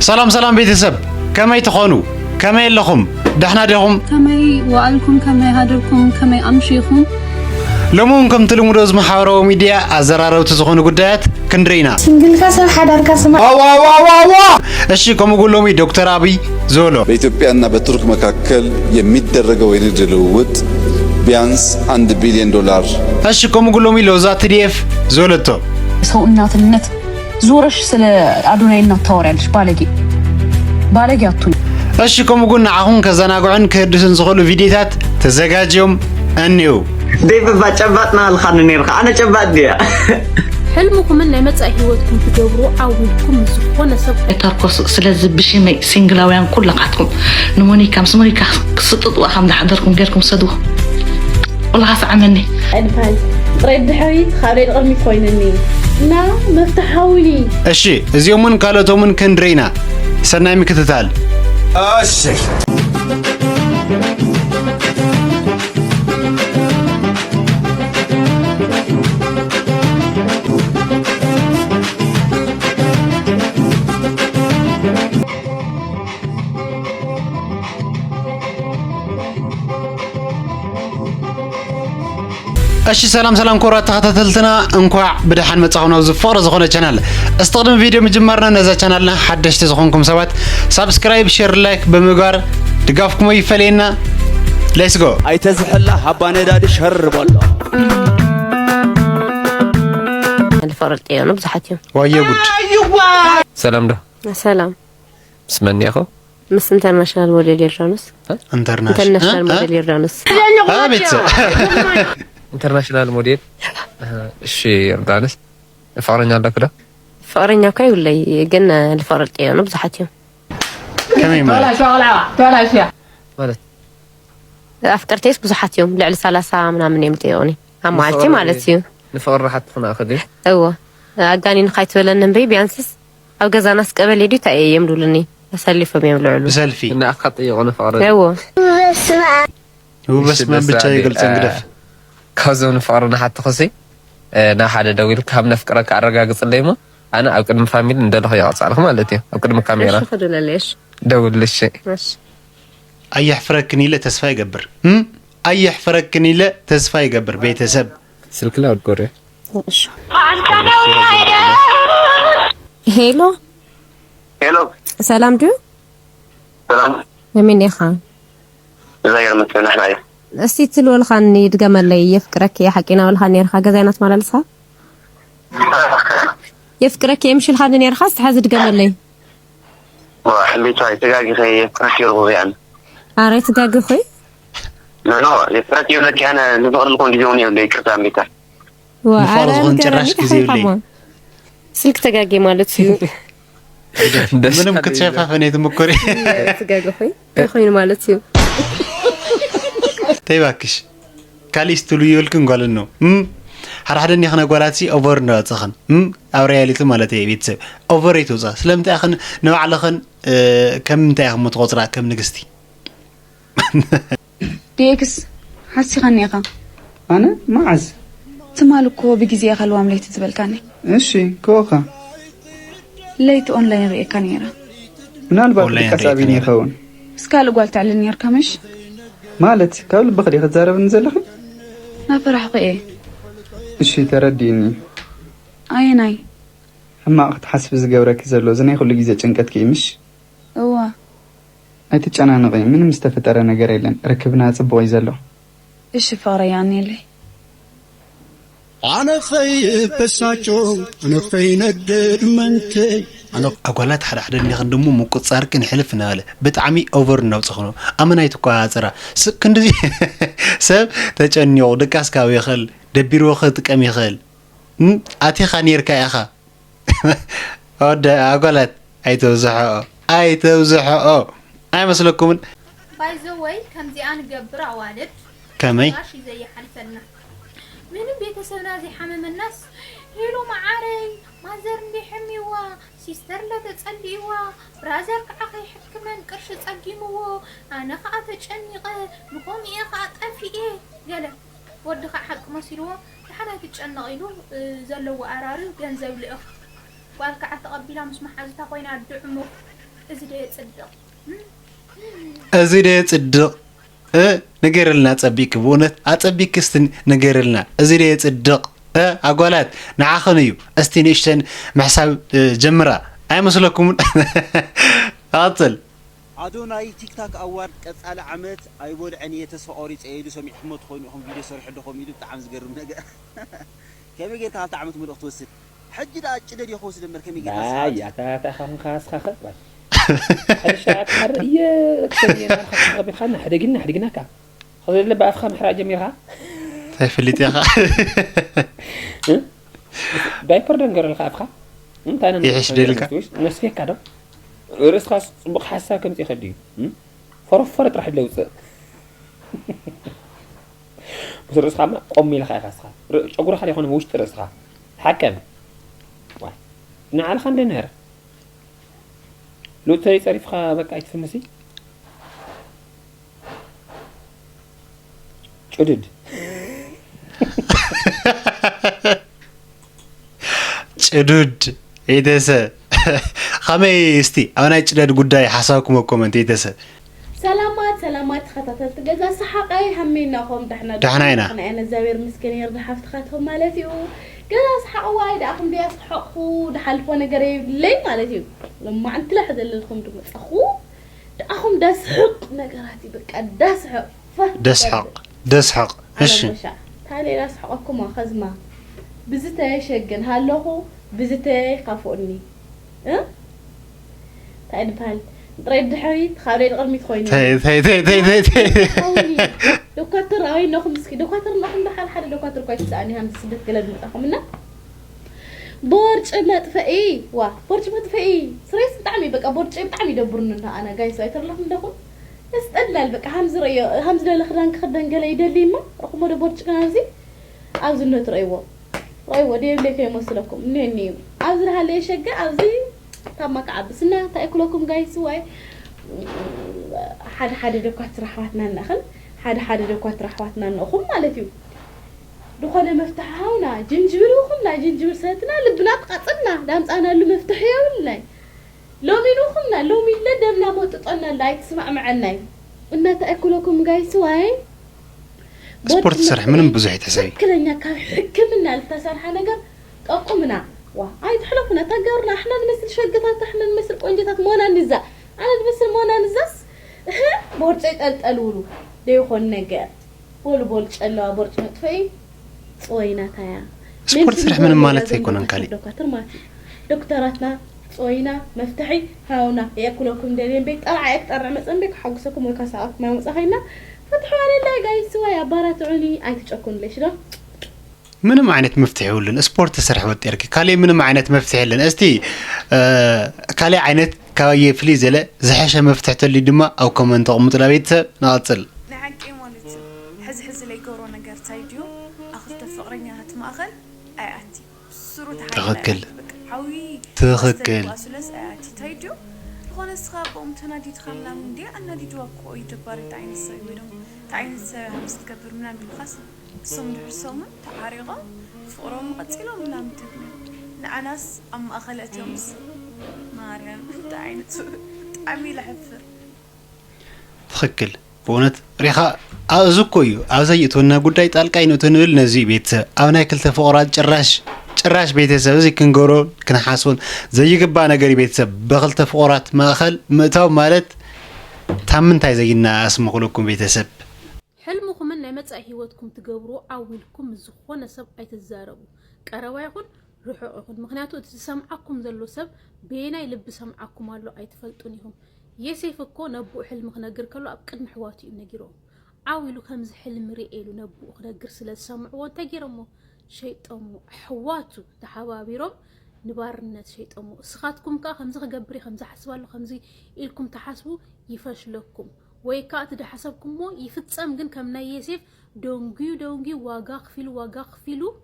سلام بيتسب كما يتخونوا كما يلخم دحنا دهم كما وعلكم كما هادركم كما أمشيكم لمونكم تلمودوز محاورو ميديا أزرارو تزخونو قدات كندرينا سنجل كاسم حدار كاسم እሺ ከመጎሎሚ ዶክተር አብይ ዞሎ በኢትዮጵያና በቱርክ መካከል የሚደረገው የንግድ ልውውጥ ቢያንስ $1 ቢሊዮን እሺ ከመጎሎሚ ሎዛ TDF ዞለቶ ሰው እናትነት ዞረሽ ስለ አዶናይና ታወሪያለሽ ባለጌ አቱኝ እሺ ከመጎና አሁን ከዘናጉዕን ከድስን ዝኸሉ ቪዲዮታት ተዘጋጅዮም እንዩ ديف بچباتنا الخان نيرخ انا چبات دي حلمكم ان يمصا هيوتكم تجبروا عاودكم زخونه سب تركوس سلاز بشي مي سينجلاويان كلقاتكم نمونيكا مسمونيكا سططوا خم لحضركم غيركم صدوا والله عملني ادفال ريد حويت خارج قلمي كوينني لا مفتحولي እሺ እዚዮምን ካለቶምን ከንድሬና ሰናይ ምክትታል እሺ እሺ ሰላም ኮራት ተከታተልትና እንኳን በደሃን መጻሁና ዝፈረ ዝኾነ ቻናል استخدم ቪዲዮ መጀመርና ነዛ ቻናልና ሓደሽቲ ዝኾንኩም ሰባት ሰብስክራይብ ሼር ላይክ በመጋር ድጋፍኩም ይፈለይና ሌትስ ጎ አይተዝሕላ አባ ነዳዲ ሸርበሎ الفرد ايه انا بزحتي وايه ጉድ سلام ده سلام اسمني اخو مس انترناشونال موديل يرانس انترناشونال موديل يرانس بيت انترناشونال موديل شي يردانس فقرني عندك كده فقرني كاي ولا يجن الفرد ايه انا بزحتي كمي مالت افترتيس بزحتيهم لعل 30 ምናምን የምትሆኒ አማልቲ ማለት እዩ نفقر راحت خنا اخذي ايوه اغاني نخايت ولن بي بيانسس او غزاناس قبل يدي تاي يمدولني اسلفهم يملعلو سلفي انا اخط يغون فقر ايوه هو بس ما بتاع يقلص انقدف كازون فقرنا حتى خسي نا حدا دويل كم نفكرك ارغاغص ليما انا او قدم فاميل ندلخ يقصالخ مالتي او قدم كاميرا خدوا ليش دول للشيء ماشي اي حفركني له تسفا يقبر اي حفركني له تسفا يقبر بيتسب سلك لا ورقوري هيلو سلام جو سلام يمين يا خان زي ما كنا احنا استيتل والخان يتجمل لي يفكرك يا حكينا والخان يرخا جزينات مال لسا يفكرك يمشي الخان يرخا حاز يتجمل لي وحبيت هاي تجاجي خي كثير يعني عريت تجاجي خي لا يفرق يقولك انا نقدر نكون جوني ولا كذا ميتا وعرفون جراش كزيولي سلك تجاجي مالتي منهم كنت شايفها فنيت مكوري تجاجي خي مالتي تيباكش كاليس تلويولكن قالنو حرحدني خنا قولاتي اوفر نوتخن او رياليتي مالتي بيتسب اوفريتو صح سلمتي اخن نوع لخن كم انت اخ متقطرا كم نقستي ديكس حسي غنيقه انا معز تمالكو بجزيه خلوام ليت تبلكاني እሺ كوخا ليت اونلاين ري كانيرا ምናልባት ከሳቢኒ ይኸውን እስካለ ጓል تعلن يركمش ማለት ካብ ልብኸ ዲኻ ትዛረብን ዘለኺ نافرح ايه እሺ ተረዲኒ ايناي ሕማቕ ክትሓስብ ዝገብረኪ ዘሎ ዝናይ ኩሉ ግዜ ጭንቀት ከይምሽ እዋ ኣይትጨናነቂ ምንም ዝተፈጠረ ነገር የለን ርክብና ጽቡቕ እዩ ዘሎ እሺ ፈራያኒ ለይ انا في بساچو انا في ندد منتي انا اقولات حدني خدمو مقصاركن حلفنا له بتعمي اوفر نوصخنو امنايت قاصرا كندي سب تچنيو دقاسكاو يخل دبيرو خطقم يخل اتي خانيركا يخا ود اقولات ايتوزحو اي مسلكم باي ذا واي كم زي انا قبر اوالد كمي ماشي زي حلفنا من بيتسبنا زي حمم الناس هيلو معاري ما زر بيحميوا سيستر لا تصليوا برازر كعقي حكمن قرش تصقيموا انا خا تچنيقه نقوم ايه خا طفي ايه قال ودخ حق مسيرو حنا تچنقيلو زلو اراري ገንዘብ ልእኽ والك عتقبيلا مش محازتا خوينا دعمو أزيد يتصدق نجر لنا تصبيك بونت أتصبيك استن نجر لنا أزيد يتصدق أقولات نعخنيو استنيشتن محساب جمرة أي مسلكم أطل أدوناي تيك تاك أوارد على عمت أيبود عني تسفوري تعيدوا سمي حمد خوينهم فيديو صور حد خوي يدو تعمز قرب نجا كم يجي تعال تعمت من أخت وسط حج دا أجد يخوص لما كم يجي يا تا خم خاص خاص بس هذا الشيء حر يا كسرنا خاص بخنا حدقنا كا خذ اللي بقى أفخم حرق جميلها طيب اللي تيخا بايبر دنجر الخافخة أنت أنا يعيش ديلك نفس فيك كده رأس خاص بق حاسة كنت يخدي فرفرت راح لوز بس رأس خامة أمي لخا خاصة أقول خلي خونه وش رأس خا حكم واي نعال خان لنهر لو تري تعرف خا بقى يتفهمسي شدد شدود إيدسه خمي استي أنا أجلد قداي حساكم وكومنت إيدسه سلامات خططت جزا صحقي همينا خم دحنا أنا زاوير مسكين يرضى حفتخاتهم مالتيو جزا صحق وايد أخم بيا صحقو دحلفونا قريب لي مالتيو لما أنت لحد اللي الخم دم أخم داس حق نقراتي بك داس حق إيش تالي لا صحقكم أخزما بزتي شجن هالله بزتي خافوني تعال بهال ريد حويت خارج قرمي خويني تي دكتور أي نخم مسكين دكتور نخم بحال حد دكتور كويس تسألني هم سدت كلا دمتاخم لنا بورج ما تفقي بورج ما تفقي سريس بتعمي بقى بورج بتعمي دبرنا أنا جاي سويتر لهم دخل استدلال بقى همز للخدان خدان قال يدلي ما رقم ده بورج كنازي عاوز إنه تريوه دي لك يمسلكم نيني عاوز هاللي شقة عاوزي تمك عبسنا تأكلكم جايز واي حد دكات رحواتنا نخل حد دكات رحواتنا نخم مالتيو دخل مفتاح هنا جنجبر وخمنا جنجبر ساتنا لبنات قطنا دامت أنا اللي مفتاح يا لو مين وخمنا لو مين لدمنا موت طنا لا تسمع معنا إن تأكلكم جايز واي سبورت سرح من بزح تسوي كلنا كان حكمنا التسرح نجر أقومنا هاي تحلفنا تجارنا احنا نمثل شقتات احنا نمثل قنجتات مونا نزا انا نمثل مونا نزاس بورجيت قالوا ديو خون نجر بول الله بورج مطفي صوينا تايا سبورت سرح من مالت يكون انكالي دكتور ماتي دكتوراتنا صوينا مفتحي هاونا ياكلكم دلين بيت طلع يكتر مثلا بك حقسكم وكاسات ما مسخينا فتحوا على لا جاي سوايا بارات عوني اي تشكون ليش ده من معنات مفتاح لنا سبورت سرح وترك كالي من معنات مفتاح لنا استي كالي عينت كاي فليزله زحشه مفتاح تلي دما او كومنت قمط لبيت ناصل نحكي مالت حز لي قورو نجر تايديو اخذت فقرنيا هتماخل اياتي سرو تخكل حوي تخكل واسلس اياتي تايديو هون اسخابهم تنادي تخلنا من دي انا دي توقعوا يدبر تعين السيدهم تعين السيد هم تكبر من بالخاص سوم درسوم تعاريغا فقرهم قتلهم لا متبني نعناس أم أخلت يومس ماريان تعين تعميل حفر تخكل بونت ريخا أزكويو أزيتونا قداي طالقاي نتنول نزي بيت أنا كلت فقرات ጭራሽ ቤተሰብ እዚ ክንገሮ ክንሓስውን ዘይግባ ነገር ቤተሰብ በኽልተ ፍቁራት ማእኸል ምእታው ማለት ታምንታይ ዘይና ኣስምኹልኩም ቤተሰብ ሕልምኩም ናይ መጻኢ ህይወትኩም ትገብሩ ዓዊልኩም ዝኾነ ሰብ ኣይትዛረቡ ቀረባ ይኹን ርሑቕ ይኹን ምክንያቱ እቲ ሰምዓኩም ዘሎ ሰብ ቤናይ ልቢ ሰምዓኩም ኣሎ ኣይትፈልጡን ኢኹም የሴፍ እኮ ነብኡ ሕልሚ ክነግር ከሎ ኣብ ቅድሚ ሕዋቱ እዩ ነጊሮም ዓዊሉ ከምዚ ሕልሚ ርኤሉ ነብኡ ክነግር ስለ ዝሰምዕዎ እንታይ ገይሮሞ شيطانو حواتو تحابيرهم نبارنت شيطانو سخاتكم كا خمزة خجبري خمزة حسبالو خمزة إلكم تحسبوا يفشلكم ويكات ده حسبكم مو يفتسام جن كم نيسيف دونجي واقع فيلو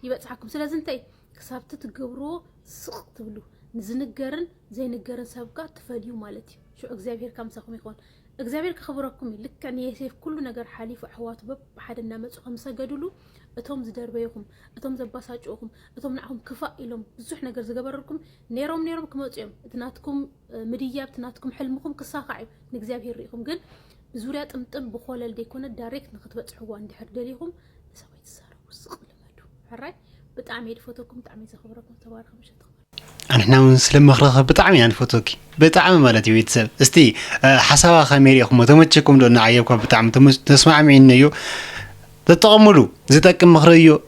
يبقى تحكم سلازم تاي كسبت تجبرو سقط بلو نزنجرن زي نجرن سابقة تفاديو مالتي شو أجزابير كم ساقم يخون أجزابير كخبركم لك كان يسيف كل نجار حليف وحوات بب حد النامس خمسة جدولو እቶም ዝደርበይኩም እቶም ዘባሳጭኹም እቶም ንዓኹም ክፋእ ኢሎም ብዙሕ ነገር ዝገበረልኩም ነይሮም ክመጽኦም እትናትኩም ምድያብ እትናትኩም ሕልምኩም ክሳኻዕ ንእግዚአብሔር ሪኢኩም ግን ብዙርያ ጥምጥም ብኾለል ደይኮነ ዳይሬክት ንክትበጽሕዋ እንድሕር ደሊኹም ሰበይ ትዛረቡ ዝቕልመዱ ሕራይ ብጣዕሚ የድፈተኩም ብጣዕሚ ዘኽብረኩም ተባረኹም ሸተኹም أنا سلمخرخ بتعمي عن فوتوك بتعمي مالتي ويتسب استي حسابها خميري أخو متمتشكم دون عيبكم بتعمي تسمع مني يو تتقملوا زيتك مخريو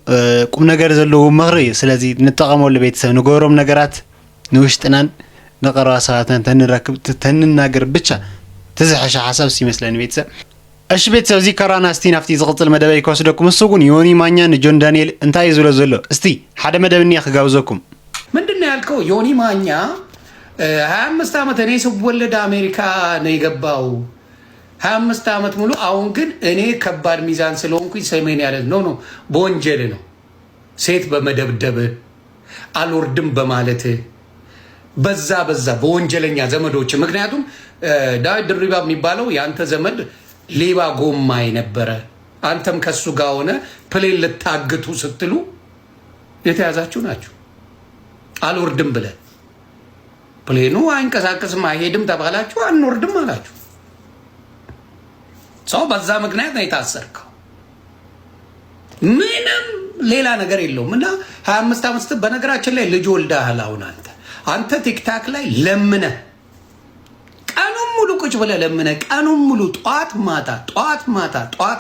كم نجار زلوا مخري سلازي نتقمل لبيتسب نجورم نجارات نوشتنان نقرأ ساعتين تنركب تنناجر بتشا تزحش حساب سي مثلا بيتسب اش بيتسب زي كرانا استي نفتي زغط المدبي كوسدكم السوقون يوني مانيان جون دانيال انتاي زلو استي حدا مدبني اخغاوزكم ምንድነው ያልከው? ዮኒ ማኛ 25 ዓመት እኔ ስወለድ አሜሪካ ነው የገባው 25 ዓመት ሙሉ። አሁን ግን እኔ ከባድ ሚዛን ስለሆንኩኝ ሰሜን ያለ ነው በወንጀል ነው ሴት በመደብደብ አልወርድም በማለት በዛ በወንጀለኛ ዘመዶች። ምክንያቱም ዳዊት ድሪባ የሚባለው ያንተ ዘመድ ሌባ ጎማይ ነበረ። አንተም ከሱ ጋር ሆነ ፕሌን ልታግቱ ስትሉ የተያዛችሁ ናችሁ። አልወርድም ብለ ፕሌኑ አይንቀሳቀስም አይሄድም ተባላችሁ፣ አንወርድም አላችሁ። ሰው በዛ ምክንያት ነው የታሰርከው። ምንም ሌላ ነገር የለውም። እና 25 ዓመት በነገራችን ላይ ልጅ ወልደሃል። አሁን አንተ ቲክታክ ላይ ለምነ ቀኑን ሙሉ ቁጭ ብለ ለምነ ቀኑን ሙሉ ጧት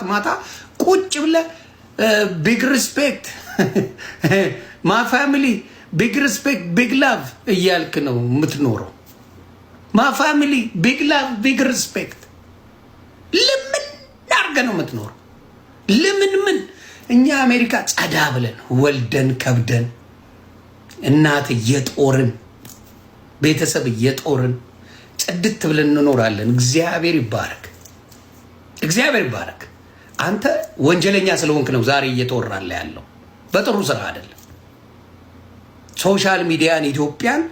ማታ ቁጭ ብለ ቢግ ሪስፔክት ማ ፋሚሊ ቢግ ሪስፔክት ቢግ ላቭ እያልክ ነው የምትኖረው። ማ ፋሚሊ ቢግ ላቭ ቢግ ሪስፔክት ለምን አድርገህ ነው የምትኖረው? ምን እኛ አሜሪካ ጸዳ ብለን ወልደን ከብደን እናት እየጦርን ቤተሰብ እየጦርን ጽድት ብለን እንኖራለን። እግዚአብሔር ይባረክ። አንተ ወንጀለኛ ስለሆንክ ነው ዛሬ እየጦራለ ያለው፣ በጥሩ ስራ አይደለም። ሶሻል ሚዲያን ኢትዮጵያን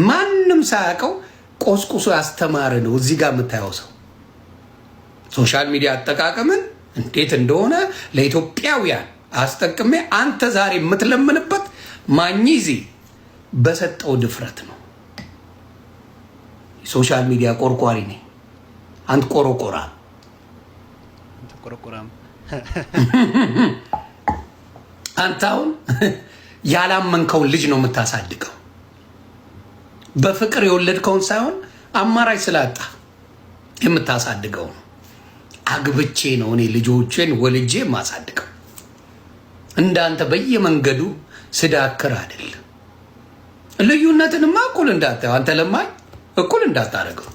ማንም ሳያውቀው ቆስቁሶ ያስተማረ ነው። እዚህ ጋር የምታየው ሰው ሶሻል ሚዲያ አጠቃቀምን እንዴት እንደሆነ ለኢትዮጵያውያን አስጠቅሜ አንተ ዛሬ የምትለምንበት ማኝዚ በሰጠው ድፍረት ነው። ሶሻል ሚዲያ ቆርቋሪ ነኝ አንተ ቆርቆራም አንተ አሁን ያላመንከውን ልጅ ነው የምታሳድገው። በፍቅር የወለድከውን ሳይሆን አማራጭ ስላጣ የምታሳድገው ነው። አግብቼ ነው እኔ ልጆቼን ወልጄ ማሳድገው። እንዳንተ በየመንገዱ ስዳክር አይደለም። ልዩነትንማ እኩል እንዳታየው፣ አንተ ለማኝ እኩል እንዳታረገው፣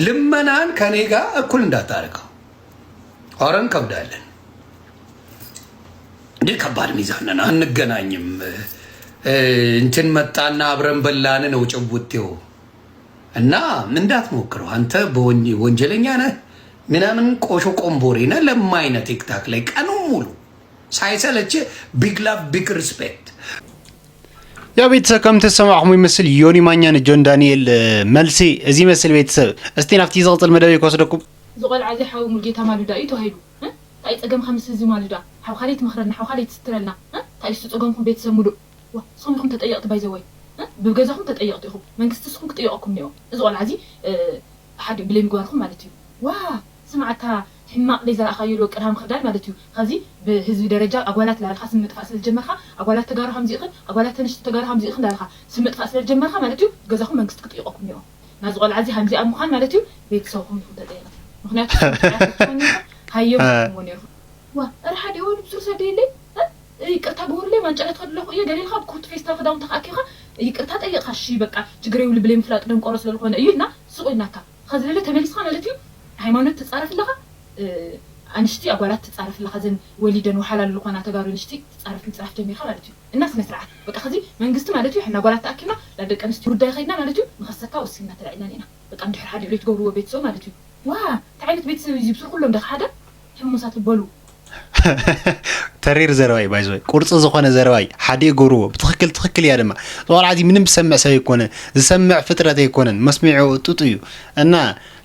ልመናን ከኔ ጋር እኩል እንዳታረገው። ሆረን ከብዳለን እንዴ ከባድ ሚዛን ነን። አንገናኝም። እንትን መጣና አብረን በላን ነው ጭውቴው እና እንዳትሞክረው። አንተ በወንጀለኛ ነህ ምናምን ቆሾ ቆምቦሬ ነህ። ለማይነ ቲክታክ ላይ ቀኑ ሙሉ ሳይሰለች ቢግ ላቭ ቢግ ሪስፔክት። يا ቤተሰብ ከም ተሰማዕኩም ይመስል ዮኒ ማኛን ጆን ዳንኤል መልሲ እዚ መስል ቤተሰብ እስቲ ናፍቲ ዝቕፅል መደብ ይወስደኩም ዝቆልዓ እዚ ሓዊ ሙልጌታ ማሉዳ እዩ ተባሂሉ ታይ ፀገም ከምስ እዚ ማሉዳ ሓው ካሊት መኽረና ሓው ካሊት ስትረልና ታይ ፀገምኩም ቤተሰብ ሙሉእ ሶምኩም ተጠየቅቲ ባይዘወይ ብገዛኩም ተጠየቅቲ ኢኹም መንግስቲ ስኩም ክጥየቅኩም ነይሩ እዚ ቆልዓ እዚ ሓደ ብለይ ምግባርኩም ማለት እዩ ዋ ስማዕታ ሕማቅ ለይ ዘረእኻዮ ቅድሃም ክዳን ማለት እዩ ከዚ ብህዝቢ ደረጃ ኣጓላት ላልካ ስም ምጥፋእ ስለዝጀመርካ ኣጓላት ተጋሩ ከምዚ ይኽእል ኣጓላት ተንሽቲ ተጋሩ ከምዚ ይኽእል ላልካ ስም ምጥፋእ ስለዝጀመርካ ማለት እዩ ገዛኩም መንግስቲ ክጥየቀኩም ነይሩ ናዚ ቆልዓ እዚ ከምዚ ኣብ ምዃን ማለት እዩ ቤተሰብኩም ይኹም ተጠየቅቲ ምክንያቱ ሃዮም ነይሩ ዋ ኣረ ሓደ ወሉ ብሱር ሰብ ደየለይ ይቅርታ ግበሩለይ ማንጨለት ከለኹ እየ ገሊልካ ብኮርት ፌስታል ክዳውንቲ ተኣኪብካ ይቅርታ ጠየቕካ እሺ በቃ ችግር የብሉ ብለይ ምፍላጥ ደንቆሮ ስለዝኾነ እዩ እና ስቁ ኢልናካ ከዚ ለለ ተመሊስካ ማለት እዩ ሃይማኖት ትፃረፍ ኣለኻ አንሽቲ ኣጓላት ትፃረፍ ኣለኻ ዘን ወሊደን ወሓላሉ ዝኾና ተጋሩ አንሽቲ ትፃረፍ ምፅራፍ ጀሚርካ ማለት እዩ እና ስነ ስርዓት በቃ ከዚ መንግስቲ ማለት እዩ ሕና ኣጓላት ተኣኪብና ለደቂ ኣንስትዮ ጉዳይ ከይድና ማለት እዩ ንኸሰካ ወሲና ተላዒልና ኒና በቃ እንድሕር ሓደ ብለይ ትገብርዎ ቤተሰብ ማለት እዩ ዋ እንታይ ዓይነት ቤተሰብ እዩ ብስር ኩሎም ደኻ ሓደ ሕሙሳት ይበሉ ተሪር ዘረባይ ባይዞይ ቁርጽ ዝኾነ ዘረባይ ሓደ ይገብርዎ ብትክክል እያ ድማ ዝቆልዓ እዚ ምንም ዝሰምዕ ሰብ ኣይኮነን ዝሰምዕ ፍጥረት ኣይኮነን መስሚዑ ጡጥ እዩ እና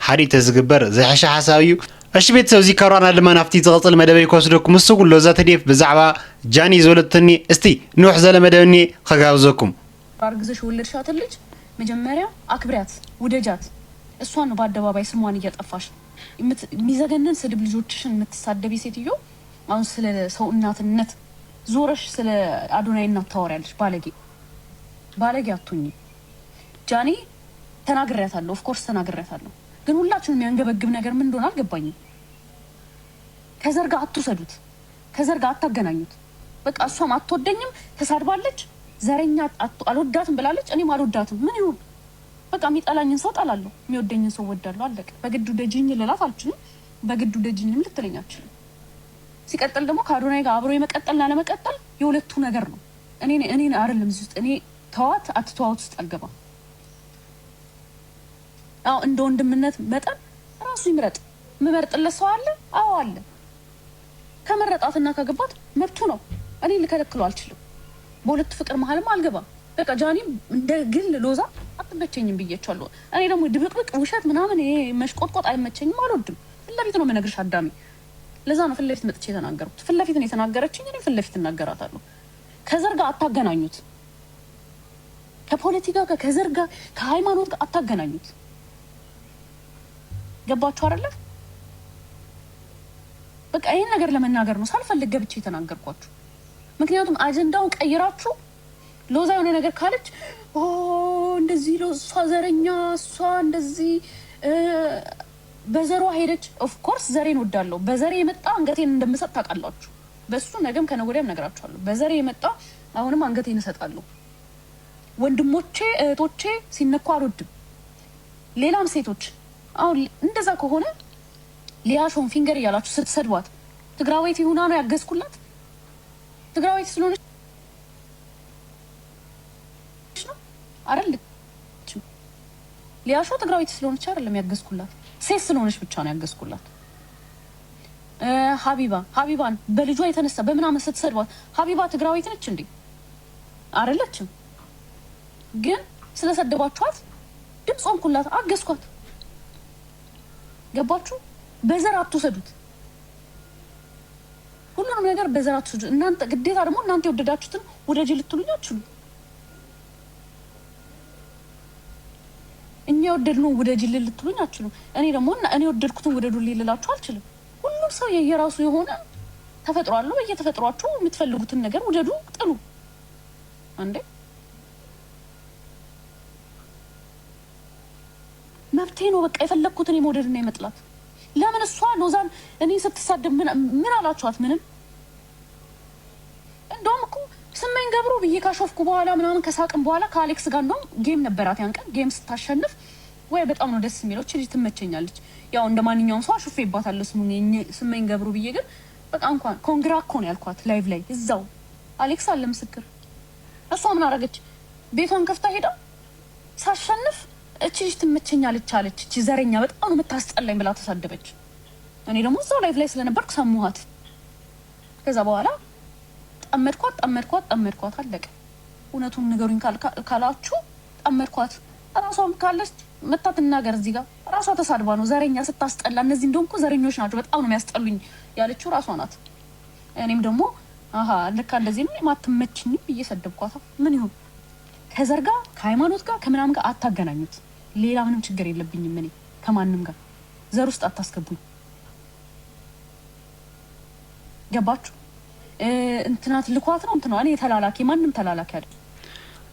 ሓደ ተዝግበር ዘሕሻ ሓሳብ እዩ እሺ ቤተሰብ እዚ ካሮና ድማ ናፍቲ ዝቕፅል መደበይ ክወስደኩም ምስ ኩሉ ዛ ተዲፍ ብዛዕባ ጃኒ ዝወለተኒ እስቲ ንውሕ ዘለ መደብኒ ከጋብዘኩም አርግዘሽ ወለድሻት ልጅ መጀመሪያ አክብሪያት ውደጃት እሷን ነው በአደባባይ ስሟን እያጠፋሽ የሚዘገነን ስድብ ልጆችሽን የምትሳደቢ ሴትዮ አሁን ስለ ሰው እናትነት ዞረሽ ስለ አዶናይ እናት ታወሪያለሽ ባለጌ አትሁኚ ጃኒ ተናግሬያታለሁ ኦፍ ኮርስ ተናግሬያታለሁ ግን ሁላችሁም የሚያንገበግብ ነገር ምን እንደሆነ አልገባኝም ከዘርጋ አትውሰዱት ከዘርጋ አታገናኙት በቃ እሷም አትወደኝም ተሳድባለች ዘረኛ አልወዳትም ብላለች እኔም አልወዳትም ምን ይሁን በቃ የሚጠላኝን ሰው ጣላለሁ የሚወደኝን ሰው ወዳለሁ አለቀ በግዱ ደጅኝ ልላት አልችልም በግዱ ደጅኝም ልትለኝ አልችልም ሲቀጥል ደግሞ ከአዶናይ ጋር አብሮ የመቀጠልና ለመቀጠል የሁለቱ ነገር ነው እኔ አይደለም እዚህ ውስጥ እኔ ተዋት አትተዋት ውስጥ አልገባም አው እንደ ወንድምነት መጠን ራሱ ይምረጥ መመርጥለት ሰው አለ አው አለ ከመረጣትና ከገባት መብቱ ነው እኔ ልከለክለው አልችልም በሁለት ፍቅር መሀልም አልገባም በቃ ጃኒ እንደ ግል ሎዛ አትመቸኝም ብዬቻለሁ እኔ ደግሞ ድብቅብቅ ውሸት ምናምን ይሄ መሽቆጥቆጥ አይመቸኝም አልወድም ፍለፊት ነው መነግርሽ አዳሚ ለዛ ነው ፍለፊት መጥቼ ተናገርኩት ፍለፊት ነው የተናገረችኝ እኔ ፍለፊት እናገራታለሁ ከዘርጋ አታገናኙት ከፖለቲካ ጋር ከዘርጋ ከሃይማኖት ጋር አታገናኙት ገባችሁ አይደለ በቃ ይሄን ነገር ለመናገር ነው ሳልፈልግ ገብቼ ተናገርኳችሁ ምክንያቱም አጀንዳውን ቀይራችሁ ሎዛ የሆነ ነገር ካለች እንደዚህ ሎዛ ዘረኛ እሷ እንደዚህ በዘሯ ሄደች ኦፍ ኮርስ ዘሬን ወዳለሁ በዘሬ የመጣ አንገቴን እንደምሰጥ ታውቃላችሁ በሱ ነገም ከነገወዲያም ነግራችኋለሁ በዘሬ የመጣ አሁንም አንገቴን እሰጣለሁ ወንድሞቼ እህቶቼ ሲነኩ አልወድም ሌላም ሴቶች አሁን እንደዛ ከሆነ ሊያሾን ፊንገር ያላችሁ ስትሰድቧት ትግራዊት ይሁና ነው ያገዝኩላት ትግራዊት ስለሆነች ነው አይደል ሊያሾ ትግራዊት ስለሆነች አይደለም ያገዝኩላት ሴት ስለሆነች ብቻ ነው ያገዝኩላት ሀቢባን በልጇ የተነሳ በመናመን ስትሰድቧት ሀቢባ ትግራዊት ነች እንዴ አይደለችም ግን ስለሰደባችኋት ድምጿን ኩላት አገዝኳት ገባችሁ በዘር አትወሰዱት ሁሉንም ነገር በዘር አትወሰዱት እናንተ ግዴታ ደግሞ እናንተ የወደዳችሁትን ወደጅ ልትሉኝ አትችሉ እኛ የወደድነው ወደጅ ልትሉኝ አትችሉ እኔ ደግሞ እኔ የወደድኩትን ወደዱልኝ ልላችሁ አልችልም ሁሉም ሰው የየራሱ የሆነ ተፈጥሮ አለው በየተፈጥሯችሁ የምትፈልጉትን ነገር ወደዱ ጥሉ አንዴ መብቴ ነው በቃ የፈለኩትን የሞደድና የመጥላት ለምን እሷ ሎዛን እኔ ስትሳደብ ምን አላችኋት ምንም እንደውም እኮ ስመኝ ገብሩ ብዬ ካሾፍኩ በኋላ ምናምን ከሳቅም በኋላ ከአሌክስ ጋር ነው ጌም ነበራት ያን ቀን ጌም ስታሸንፍ ወይ በጣም ነው ደስ የሚለው ልጅ ትመቸኛለች ያው እንደማንኛውም ሰው አሾፌባታለሁ ስመኝ ገብሩ ብዬ ግን በቃ እንኳን ኮንግራ እኮ ነው ያልኳት ላይቭ ላይ እዛው አሌክስ አለ ምስክር እሷ ምን አደረገች ቤቷን ከፍታ ሄዳ ሳሸንፍ እቺ ልጅ ትመቸኛለች አለች እቺ ዘረኛ በጣም ነው የምታስጠላኝ ብላ ተሳደበች እኔ ደግሞ እዛው ላይቭ ላይ ስለነበርኩ ሰማኋት ከዛ በኋላ ጠመድኳት አለቀ እውነቱን ንገሩኝ ካላችሁ ጠመድኳት ራሷም ካለች መታትናገር እዚህ ጋር ራሷ ተሳድባ ነው ዘረኛ ስታስጠላ እነዚህ እንደውም እኮ ዘረኞች ናቸው በጣም ነው የሚያስጠሉኝ ያለችው ራሷ ናት እኔም ደግሞ ልካ እንደዚህ ነው ማትመችኝ እየሰደብኳታ ምን ይሁን ከዘርጋ ከሃይማኖት ጋር ከምናም ጋር አታገናኙት ሌላ ምንም ችግር የለብኝም እኔ ከማንንም ጋር ዘር ውስጥ አታስገቡኝ ገባችሁ እንትናት ልኳት ነው እንትናው እኔ ተላላኪ ማንንም ተላላኪ አይደል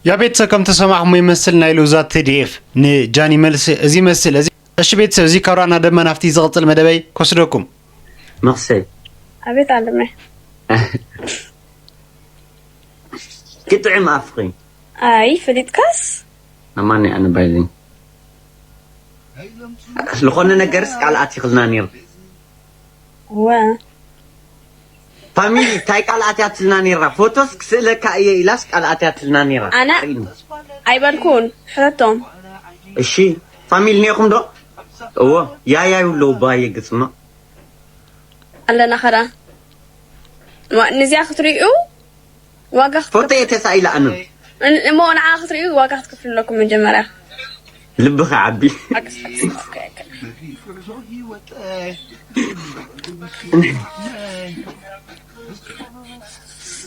ያ ቤተሰብ ከም ተሰማዕሙ ይመስል ናይ ሎዛ TDF ንጃኒ መልስ እዚ መስል እዚ እሺ ቤተሰብ እዚ ካሮና ደማ ናፍቲ ዝቕፅል መደበይ ኮስደኩም መርሲ አቤት አለመ كتعم أفقي أي فديت كاس أماني أنا بايزين لخونا نقرس قال آتي خلنا نير هو فاميلي تاي قال آتي خلنا نير فوتوس كسلك أي إلاس قال آتي خلنا نير أنا أي بالكون حرتهم الشي فاميلي نيكم دو هو يا يولو باي قسمه الله نخرا نزي أخطريقو واقع فوتو يتسائل أنا مو أنا آخر يو واقع تكفل لكم من جمرة لبها عبي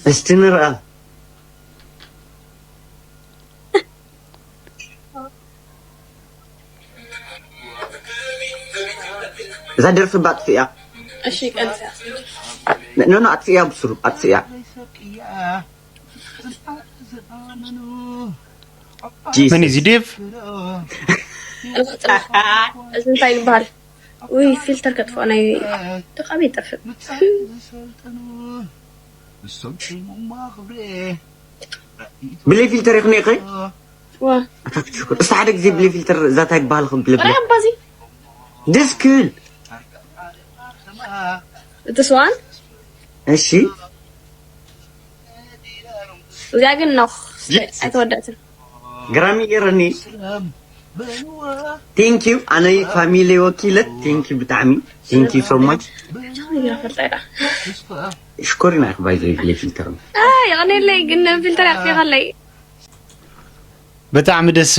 استنرأ زادر في بعض فيها أشيك أنت نو أطفئها بسرعة أطفئها من يزيديف أنت يبال وي فلتر كتفو أنا تقابي تفل بلي فلتر يخني أخي وا شكرا استعادك زي بلي فلتر ذاتك بهالخم بلي ولا عبازي ديسكول تسوان እሺ እዚያ ግን ነው አይተወዳትም ግራሚ ይረኒ ቴንክ ዩ አነ ፋሚሊ ወኪለት ቴንክ ዩ ብጣዕሚ ቴንክ ዩ ሶ ማች ሽኮሪና ባይ ዘይ ፊልተር ያኔ ላይ ግን ፊልተር ያፈኻለይ ብጣዕሚ ደስ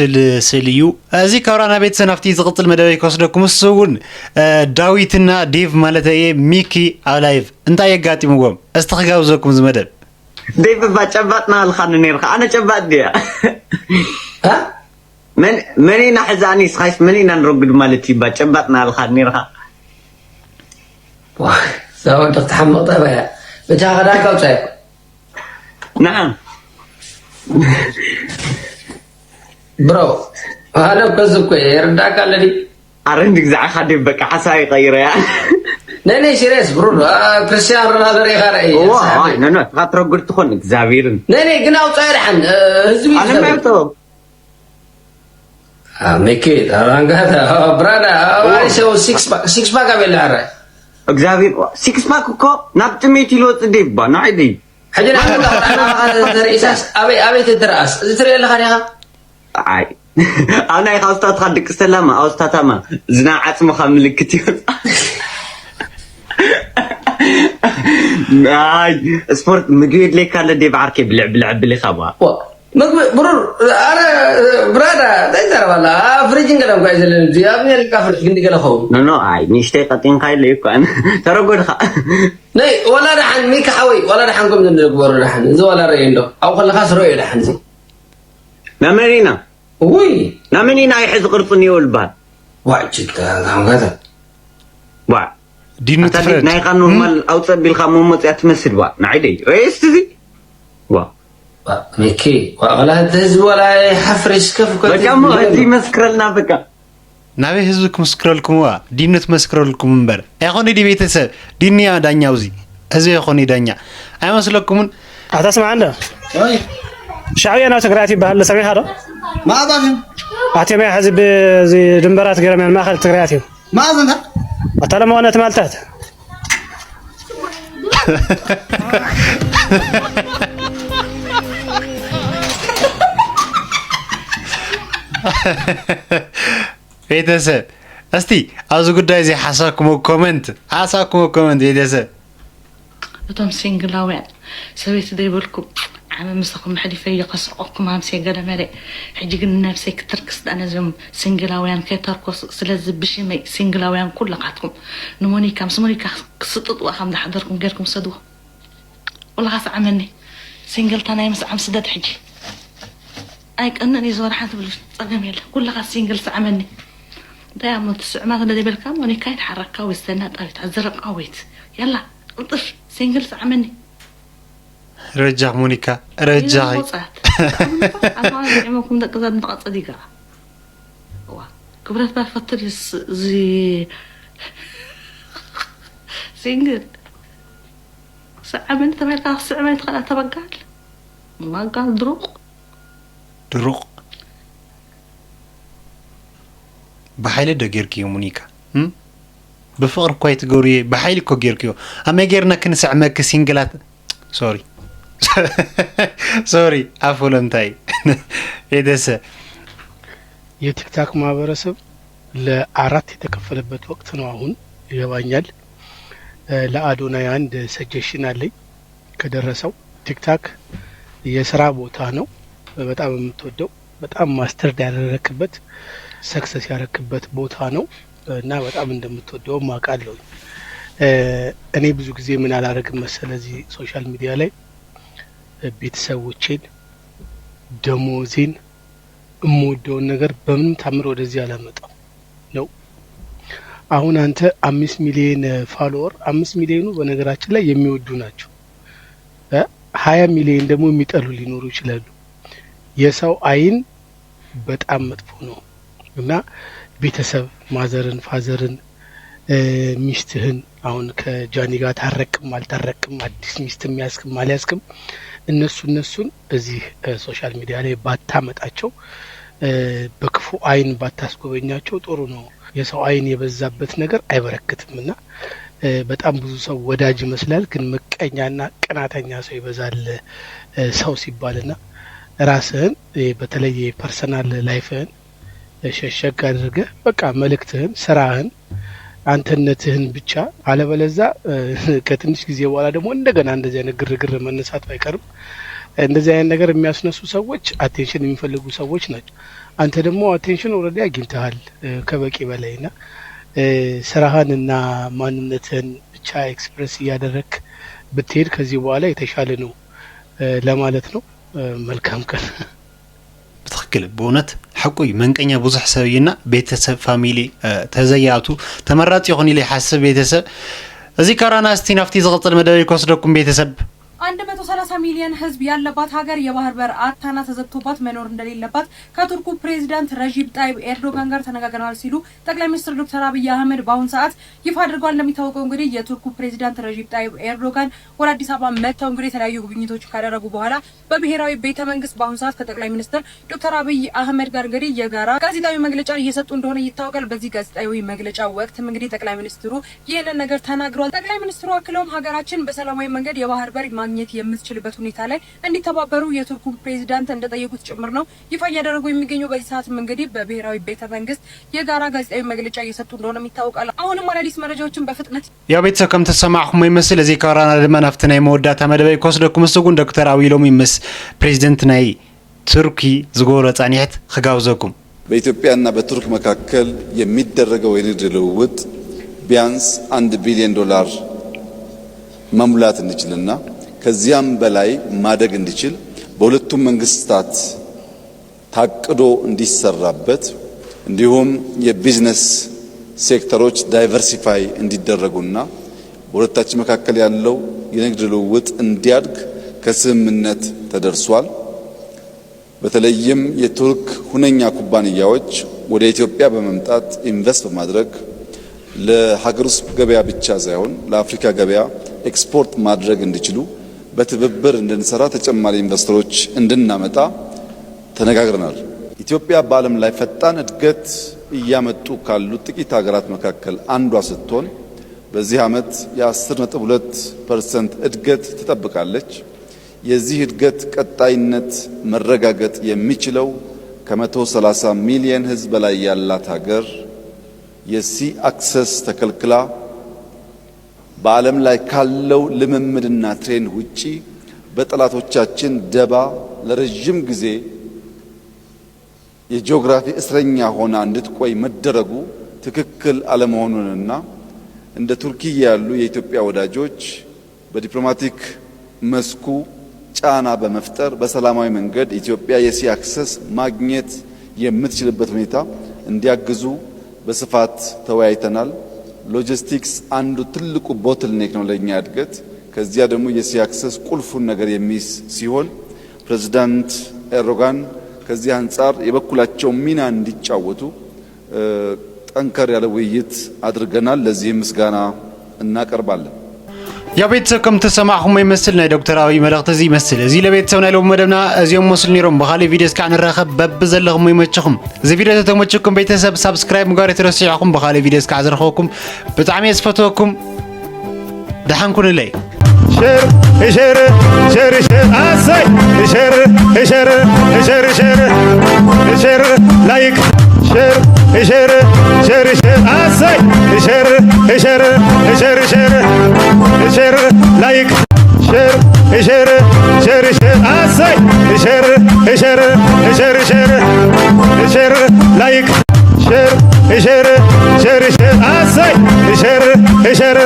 ስልዩ እዚ ካብራና ቤተሰብ ናፍቲ ዝቕፅል መደበይ ከወስደኩም እሱ እውን ዳዊትና ዴቭ ማለት እየ ሚኪ ኣብ ላይቭ እንታይ የጋጢምዎም እስቲ ክጋብዘኩም ዝመደብ ዴቭ ባጨባጥና ልኻን ነርካ ኣነ ጨባጥ ድያ መንና ሕዛኒ ስኻይስ መንና ንረግድ ማለት እዩ ባጨባጥና ልኻን ነርካ ሰውን ተሓመቕ ጠበያ በጃ ገዳ ካውጻይ نعم برو هذا كذب يرداك الذي عندك زعل خديم بك حساي غيره يعني ناني سيريس برو كريستيانو رونالدو يخرج والله نانا خاطر قلت تخونك زافيرن ناني قناو صايرحن هزوي انا ما عرفته ميكي رانغاتا برادا شو 6 باك قبل العرا اكزافير 6 باك كو نابتميتي لو تديبا نعيدي حجنا انا رئيساس ابي تدرس تري لها يا عاي انا يا استاذ خدك سلامه استاذ تمام زنا عصم ملكت اي سبورت مجيد لك على دي بعركي بلعب لي خبا برور انا برادا تقدر والله فريجين كلام كويس اللي يا ابني الكافر عندي كلام خو نو اي نشتي قطين خاي ليك انا ترى قول ني ولا رحن ميك حوي ولا رحن قوم ندبر رحن زو ولا ريندو او خل خاص روي رحن زي نامرينا وي نامرينا يحز قرطني والبال واجد كلام هذا وا دين تفرد ناي قانون مال او تصبي الخموم تمثل وا نعيدي ايش تزي وا ميكي ولا تهز ولا يحفرش كيف كنت بقى ما دي مسكر لنا بقى نبي هزك مسكر لكم وا دينت مسكر لكم منبر يخوني دي بيتسب دنيا دانيا وزي ازي يخوني دانيا اي مسلكم هتسمع عنده شعبي انا تقراتي بهال سمي هذا ما ظن اتي ما حزب زي دمبرات قرمان ما اخذ تقراتي ما ظن اتلا ما انا تمالتات ቤተሰብ እስቲ ኣብዚ ጉዳይ እዚ ሓሳብኩም ኮመንት ቤተሰብ እቶም ሲንግላውያን ሰበይቲ ዘይብልኩም ዓመ ምስኹም ሕሊፈይ ይቀስቆኩም ኣምሴ ገለ መለእ ሕጂ ግን ነፍሰይ ክትርክስ ዳነዞም ሲንግላውያን ከይተርኮስ ስለዚ ብሽመይ ሲንግላውያን ኩላኻትኩም ንሞኒካ ምስ ሞኒካ ክስጥጥዋ ከም ዝሓደርኩም ጌርኩም ሰድዎ ወላኻስ ዓመኒ ሲንግልታ ናይ ምስዓም ስደት ሕጂ ኣይቀነን እዩ ዝበል ሓንቲ ብሉሽ ፀገም የለ ኩላኻ ሲንግል ሰዓመኒ እንታይ ኣብ ሞት ስዕማት እንደደበልካ ሞኒካ ይትሓረካ ወይ ዝተናጣዊት ኣዘረብቃ ወይት የላ ቅልጥፍ ሲንግል ሰዓመኒ ረጃ ሞኒካ ረጃ عمكم دق زاد نقطة دقيقة كبرت بقى فترة زي سينجل سعمل تبعي قاس سعمل تخلى تبقال ما قال دروق بحيل دقيركي مونيكا بفقر كويت قوري بحيل كو جيركيو اما جيرنا كنسع ماك سينجلات سوري عفوا لمتاي يدس የቲክታክ ማህበረሰብ ለአራት የተከፈለበት ወቅት ነው አሁን ይገባኛል ለአዶናይ አንድ ሰጀሽን አለኝ ከደረሰው ቲክታክ የሥራ ቦታ ነው በጣም የምትወደው በጣም ማስተር ያደረክበት ሰክሰስ ያደረክበት ቦታ ነው እና በጣም እንደምትወደው ማውቃለሁ። እኔ ብዙ ጊዜ ምን አላረግም መሰለዚህ ሶሻል ሚዲያ ላይ ቤተሰቦቼን ደሞዜን እምወደውን ነገር በምንም ታምር ወደዚህ አላመጣም ነው። አሁን አንተ 5 ሚሊዮን ፎሎወር 5 ሚሊዮኑ በነገራችን ላይ የሚወዱ ናቸው። 20 ሚሊዮን ደግሞ የሚጠሉ ሊኖሩ ይችላሉ። የሰው አይን በጣም መጥፎ ነው እና ቤተሰብ ማዘርን ፋዘርን ሚስትህን አሁን ከጃኒ ጋር ታረቅም አልታረቅም አዲስ ሚስት የሚያስክም አልያስክም እነሱን እዚህ ሶሻል ሚዲያ ላይ ባታመጣቸው በክፉ አይን ባታስጎበኛቸው ጥሩ ነው። የሰው አይን የበዛበት ነገር አይበረክትምና በጣም ብዙ ሰው ወዳጅ ይመስላል፣ ግን ምቀኛና ቅናተኛ ሰው ይበዛል ሰው ሲባልና ራስህን በተለይ ፐርሰናል ላይፍህን ሸሸግ አድርገህ በቃ መልእክትህን ስራህን አንተነትህን ብቻ አለበለዛ ከትንሽ ጊዜ በኋላ ደግሞ እንደገና እንደዚህ አይነት ግርግር መነሳት አይቀርም። እንደዚህ አይነት ነገር የሚያስነሱ ሰዎች አቴንሽን የሚፈልጉ ሰዎች ናቸው። አንተ ደግሞ አቴንሽን ኦልሬዲ አግኝተሃል ከበቂ በላይና ስራህንና ማንነትህን ብቻ ኤክስፕረስ እያደረክ ብትሄድ ከዚህ በኋላ የተሻለ ነው ለማለት ነው። መልካም ቀን። بتخكل بونت حقوي منقنيا بوزح سوينا بيتسب فاميلي تزياتو تمرات يخوني لي حسب بيتسب ازي كارانا استينافتي زغط المداري كوسدكم بيتسب 130 ሚሊዮን ህዝብ ያለባት ሀገር የባህር በር አታና ተዘግቶባት መኖር እንደሌለባት ከቱርኩ ፕሬዝዳንት ረጂብ ጣይብ ኤርዶጋን ጋር ተነጋግረዋል ሲሉ ጠቅላይ ሚኒስትር ዶክተር አብይ አህመድ በአሁን ሰዓት ይፋ አድርገዋል። እንደሚታወቀው እንግዲህ የቱርኩ ፕሬዝዳንት ረጂብ ጣይብ ኤርዶጋን ወደ አዲስ አበባ መጥተው እንግዲህ የተለያዩ ጉብኝቶች ካደረጉ በኋላ በብሔራዊ ቤተ መንግስት በአሁን ሰዓት ከጠቅላይ ሚኒስትር ዶክተር አብይ አህመድ ጋር እንግዲህ የጋራ ጋዜጣዊ መግለጫ እየሰጡ እንደሆነ ይታወቃል። በዚህ ጋዜጣዊ መግለጫ ወቅት እንግዲህ ጠቅላይ ሚኒስትሩ ይህንን ነገር ተናግረዋል። ጠቅላይ ሚኒስትሩ አክለውም ሀገራችን በሰላማዊ መንገድ የባህር በር ማግኘት የምትችልበት ሁኔታ ላይ እንዲተባበሩ የቱርኩ ፕሬዝዳንት እንደጠየቁት ጭምር ነው ይፋ ያደረጉ የሚገኘው። በዚህ ሰዓት እንግዲህ በብሔራዊ ቤተ መንግስት የጋራ ጋዜጣዊ መግለጫ እየሰጡ እንደሆነ ይታወቃል። አሁንም አዳዲስ መረጃዎችን በፍጥነት ያው ቤተሰብ ከም ተሰማዕኩም ይመስል እዚ ካራና ድማ ናፍትና የመወዳታ መደበይ ኮስደኩም መስጉን ዶክተር አብይ ሎሚ ምስ ፕሬዝዳንት ናይ ቱርኪ ዝጎረ ጻኒት خጋውዘኩም በኢትዮጵያና በቱርክ መካከል የሚደረገው የንግድ ልውውጥ ቢያንስ $1 ቢሊዮን መሙላት እንችልና ከዚያም በላይ ማደግ እንዲችል በሁለቱም መንግስታት ታቅዶ እንዲሰራበት እንዲሁም የቢዝነስ ሴክተሮች ዳይቨርሲፋይ እንዲደረጉና በሁለታችን መካከል ያለው የንግድ ልውውጥ እንዲያድግ ከስምምነት ተደርሷል። በተለይም የቱርክ ሁነኛ ኩባንያዎች ወደ ኢትዮጵያ በመምጣት ኢንቨስት በማድረግ ለሀገር ውስጥ ገበያ ብቻ ሳይሆን ለአፍሪካ ገበያ ኤክስፖርት ማድረግ እንዲችሉ በትብብር እንድንሰራ ተጨማሪ ኢንቨስተሮች እንድናመጣ ተነጋግረናል። ኢትዮጵያ በዓለም ላይ ፈጣን እድገት እያመጡ ካሉ ጥቂት ሀገራት መካከል አንዷ ስትሆን በዚህ ዓመት የ10.2% እድገት ትጠብቃለች። የዚህ እድገት ቀጣይነት መረጋገጥ የሚችለው ከ130 ሚሊዮን ህዝብ በላይ ያላት ሀገር የሲ አክሰስ ተከልክላ በዓለም ላይ ካለው ልምምድና ትሬንድ ውጪ በጠላቶቻችን ደባ ለረጅም ጊዜ የጂኦግራፊ እስረኛ ሆና እንድትቆይ መደረጉ ትክክል አለመሆኑንና እንደ ቱርኪ ያሉ የኢትዮጵያ ወዳጆች በዲፕሎማቲክ መስኩ ጫና በመፍጠር በሰላማዊ መንገድ ኢትዮጵያ የሲ አክሰስ ማግኘት የምትችልበት ሁኔታ እንዲያግዙ በስፋት ተወያይተናል። ሎጂስቲክስ አንዱ ትልቁ ቦትልኔክ ነው ለኛ እድገት። ከዚያ ደግሞ የሲ አክሰስ ቁልፉን ነገር የሚይዝ ሲሆን ፕሬዝዳንት ኤርዶጋን ከዚህ አንጻር የበኩላቸው ሚና እንዲጫወቱ ጠንከር ያለ ውይይት አድርገናል። ለዚህ ምስጋና እናቀርባለን። يا بيتكم تسمعهم يمثل ناي دكتور أبي ملقت زي يمثل زي لبيتهم ناي لو مدبنا زيهم مسل نيرهم بخالي فيديوز كان الرخب ببزلهم يمشيكم زي فيديو تمشيكم بيتسب سبسكرايب مقاري ترسيعكم بخالي فيديوز كعزرخوكم بتعمي اسفتوكم دحنكم اللي شير شير شير شير اساي شير شير شير شير شير لايك شير شير شير شير اساي شير شير شير شير شير لايك شير شير شير شير اساي شير شير شير شير شير لايك ሸር ሸር ሸር ሸር አሰይ ሸር ሸር